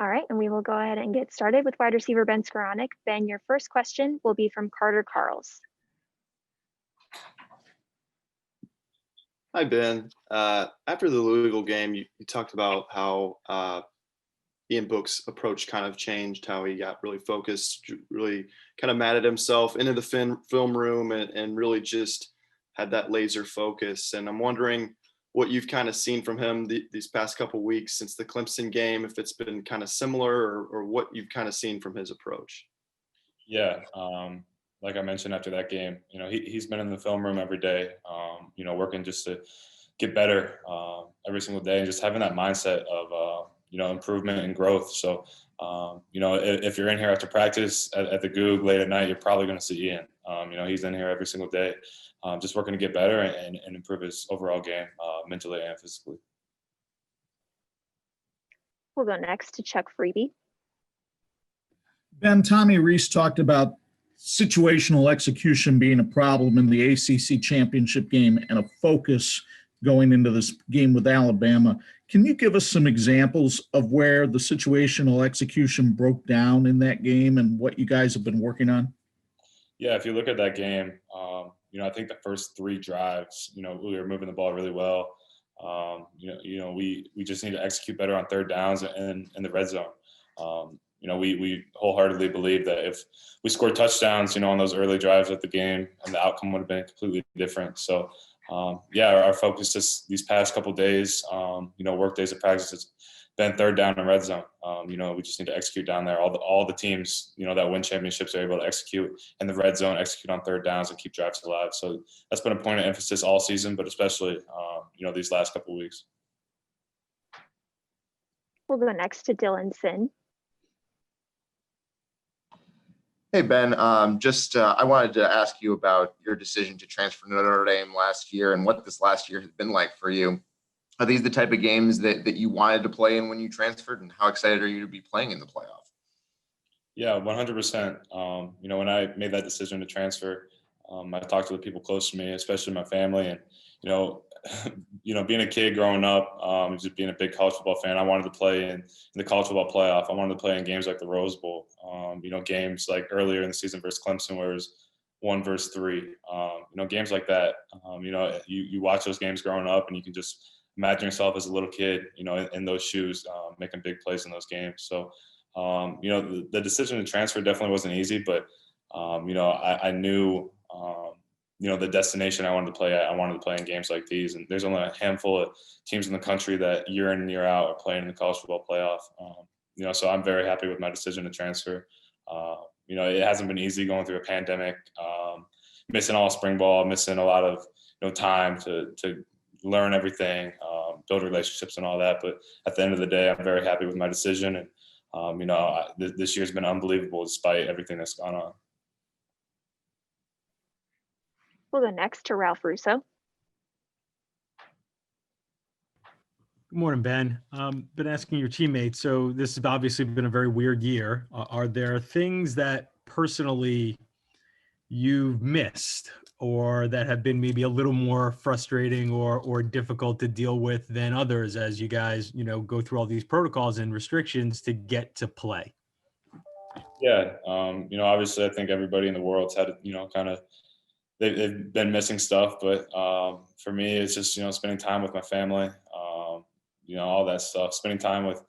All right, and we will go ahead and get started with wide receiver Ben Skowronek. Ben, your first question will be from Carter Carls. Hi, Ben. After the Louisville game, you talked about how Ian Book's approach kind of changed, how he got really focused, really kind of mad at himself into the film room and really just had that laser focus. And I'm wondering what you've kind of seen from him these past couple of weeks since the Clemson game, if it's been kind of similar or what you've kind of seen from his approach. Yeah. Like I mentioned after that game, he's been in the film room every day, working just to get better every single day and just having that mindset of, improvement and growth. So, if you're in here after practice at the Goog late at night, you're probably going to see Ian. He's in here every single day, just working to get better and improve his overall game mentally and physically. We'll go next to Chuck Freeby. Ben, Tommy Rees talked about situational execution being a problem in the ACC championship game and a focus going into this game with Alabama. Can you give us some examples of where the situational execution broke down in that game and what you guys have been working on? Yeah, if you look at that game, I think the first 3 drives, we were moving the ball really well. We just need to execute better on third downs and in the red zone. We wholeheartedly believe that if we scored touchdowns, on those early drives of the game, and the outcome would have been completely different. So, our focus these past couple of days, work days of practice has been third down and red zone. We just need to execute down there. All the teams, that win championships are able to execute in the red zone, execute on third downs, and keep drives alive. So that's been a point of emphasis all season, but especially, these last couple of weeks. We'll go next to Dylan Sin. Hey, Ben, I wanted to ask you about your decision to transfer to Notre Dame last year and what this last year has been like for you. Are these the type of games that you wanted to play in when you transferred, and how excited are you to be playing in the playoff? Yeah, 100%. When I made that decision to transfer, I talked to the people close to me, especially my family, and, being a kid growing up, just being a big college football fan, I wanted to play in the college football playoff. I wanted to play in games like the Rose Bowl, games like earlier in the season versus Clemson where it was 1 versus 3, games like that. You watch those games growing up and you can just imagine yourself as a little kid, in those shoes, making big plays in those games. So, the decision to transfer definitely wasn't easy, but, I knew, the destination I wanted to play at. I wanted to play in games like these, and there's only a handful of teams in the country that year in and year out are playing in the college football playoff. So I'm very happy with my decision to transfer. It hasn't been easy going through a pandemic, missing all spring ball, missing a lot of time to learn everything, build relationships and all that. But at the end of the day, I'm very happy with my decision, and this year's been unbelievable despite everything that's gone on. We'll go next to Ralph Russo. Good morning, Ben. Been asking your teammates, so this has obviously been a very weird year. Are there things that personally you've missed or that have been maybe a little more frustrating or difficult to deal with than others as you guys, go through all these protocols and restrictions to get to play? Yeah. Obviously I think everybody in the world's had, kind of, they've been missing stuff, but for me, it's just, spending time with my family, all that stuff, spending time with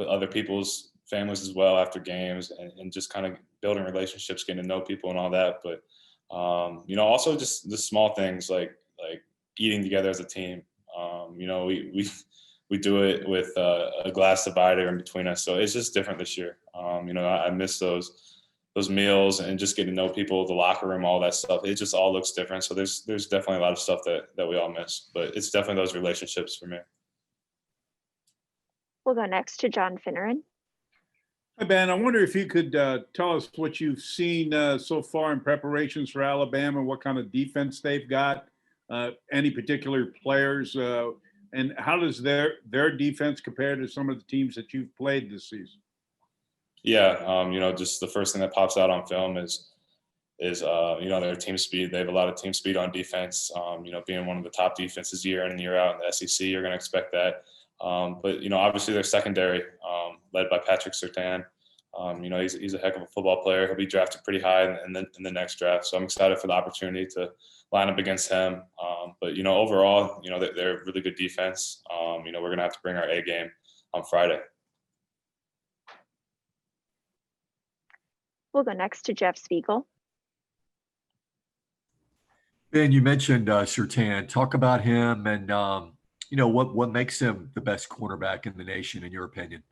other people's families as well after games and just kind of building relationships, getting to know people and all that. But, also just the small things like eating together as a team. We do it with a glass divider in between us. So it's just different this year. I miss those meals and just getting to know people, the locker room, all that stuff. It just all looks different. So there's definitely a lot of stuff that we all miss, but it's definitely those relationships for me. We'll go next to John Finneran. Hi, Ben. I wonder if you could tell us what you've seen so far in preparations for Alabama, what kind of defense they've got, any particular players, and how does their defense compare to some of the teams that you've played this season? Yeah, just the first thing that pops out on film is their team speed. They have a lot of team speed on defense. Being one of the top defenses year in and year out in the SEC, you're going to expect that. But, obviously their secondary, led by Patrick Surtain. He's a heck of a football player. He'll be drafted pretty high in the next draft. So I'm excited for the opportunity to line up against him. But overall, they're a really good defense. We're going to have to bring our A game on Friday. We'll go next to Jeff Spiegel. Ben, you mentioned Surtain. Talk about him and what makes him the best cornerback in the nation, in your opinion.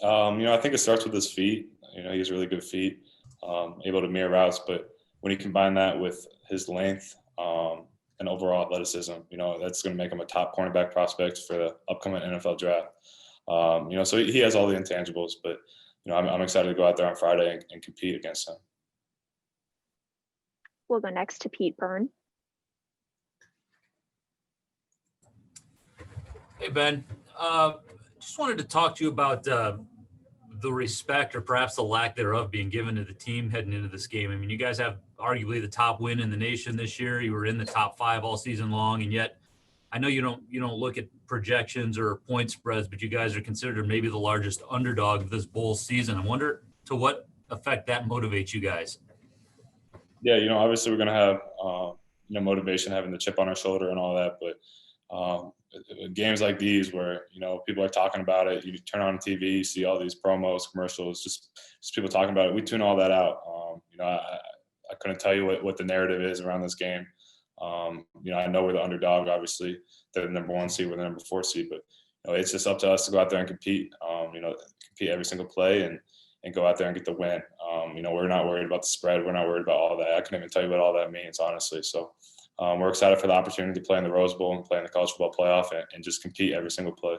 I think it starts with his feet. He has really good feet, able to mirror routes. But when you combine that with his length and overall athleticism, that's going to make him a top cornerback prospect for the upcoming NFL draft. So he has all the intangibles. But I'm excited to go out there on Friday and compete against him. We'll go next to Pete Byrne. Hey, Ben. Just wanted to talk to you about the respect or perhaps the lack thereof being given to the team heading into this game. I mean, you guys have arguably the top win in the nation this year. You were in the top 5 all season long, and yet I know you don't look at projections or point spreads, but you guys are considered maybe the largest underdog of this bowl season. I wonder to what effect that motivates you guys. Yeah, obviously we're going to have, motivation, having the chip on our shoulder and all that. But games like these where, people are talking about it, you turn on TV, you see all these promos, commercials, just people talking about it. We tune all that out. I couldn't tell you what the narrative is around this game. I know we're the underdog, obviously. They're the number 1 seed, we're the number 4 seed. But, it's just up to us to go out there and compete, compete every single play and go out there and get the win. We're not worried about the spread. We're not worried about all that. I couldn't even tell you what all that means, honestly. So we're excited for the opportunity to play in the Rose Bowl and play in the college football playoff and just compete every single play.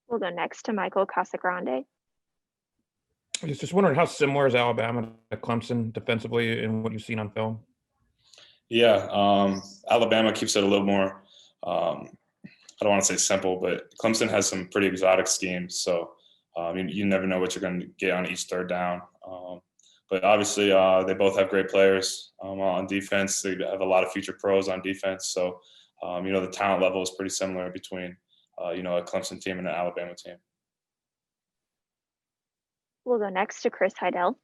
We'll go next to Michael Casagrande. I was just wondering, how similar is Alabama to Clemson defensively in what you've seen on film? Yeah, Alabama keeps it a little more, I don't want to say simple, but Clemson has some pretty exotic schemes. So you never know what you're going to get on each third down. But obviously, they both have great players on defense. They have a lot of future pros on defense. So, the talent level is pretty similar between, a Clemson team and an Alabama team. We'll go next to Chris Heidel.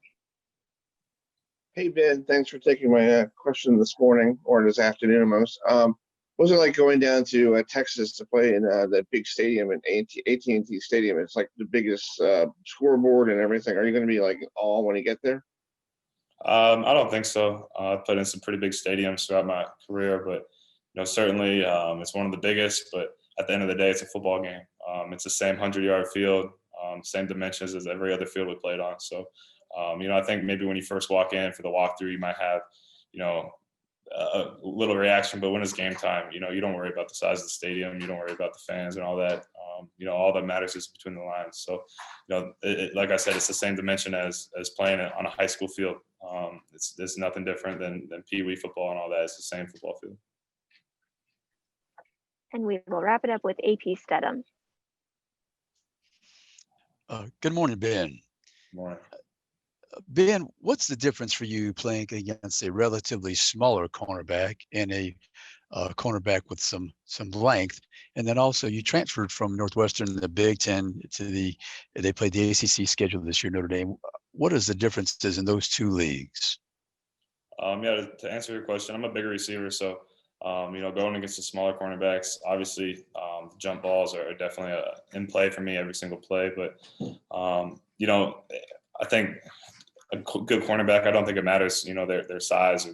Hey, Ben, thanks for taking my question this morning or this afternoon almost. What was it like going down to Texas to play in the big stadium at AT&T Stadium? It's like the biggest scoreboard and everything. Are you going to be like all when you get there? I don't think so. I've played in some pretty big stadiums throughout my career, but certainly it's one of the biggest. But at the end of the day, it's a football game. It's the same 100-yard field, same dimensions as every other field we played on. So, I think maybe when you first walk in for the walkthrough, you might have, a little reaction. But when it's game time, you don't worry about the size of the stadium. You don't worry about the fans and all that. All that matters is between the lines. So, like I said, it's the same dimension as playing it on a high school field. It's nothing different than Pee Wee football and all that. It's the same football field. And we will wrap it up with AP Stedham. Good morning, Ben. Good morning. Ben, what's the difference for you playing against a relatively smaller cornerback and a cornerback with some length? And then also you transferred from Northwestern, the Big Ten, they played the ACC schedule this year, Notre Dame. What is the differences in those two leagues? Yeah, to answer your question, I'm a bigger receiver. So, going against the smaller cornerbacks, obviously jump balls are definitely in play for me every single play. But, I think a good cornerback, I don't think it matters, their size or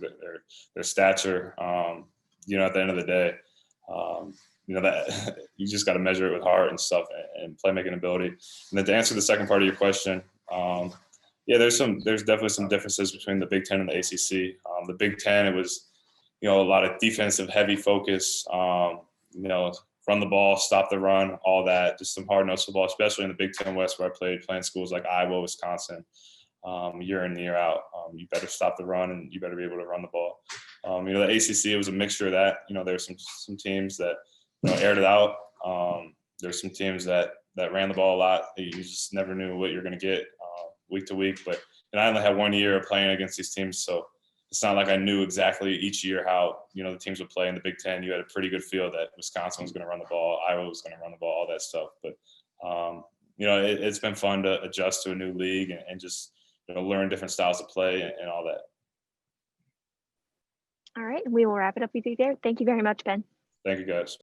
their stature. At the end of the day, that you just got to measure it with heart and stuff and playmaking ability. And then to answer the second part of your question, there's definitely some differences between the Big Ten and the ACC. The Big Ten, it was, a lot of defensive heavy focus, run the ball, stop the run, all that, just some hard-nosed football, especially in the Big Ten West where I playing schools like Iowa, Wisconsin, year in, year out. You better stop the run and you better be able to run the ball. The ACC, it was a mixture of that. There's some teams that aired it out. There's some teams that ran the ball a lot. You just never knew what you're going to get week to week. But I only had 1 year of playing against these teams, so it's not like I knew exactly each year how, the teams would play in the Big Ten. You had a pretty good feel that Wisconsin was going to run the ball, Iowa was going to run the ball, all that stuff. But, it's been fun to adjust to a new league and just, learn different styles of play and all that. All right, we will wrap it up with you there. Thank you very much, Ben. Thank you, guys.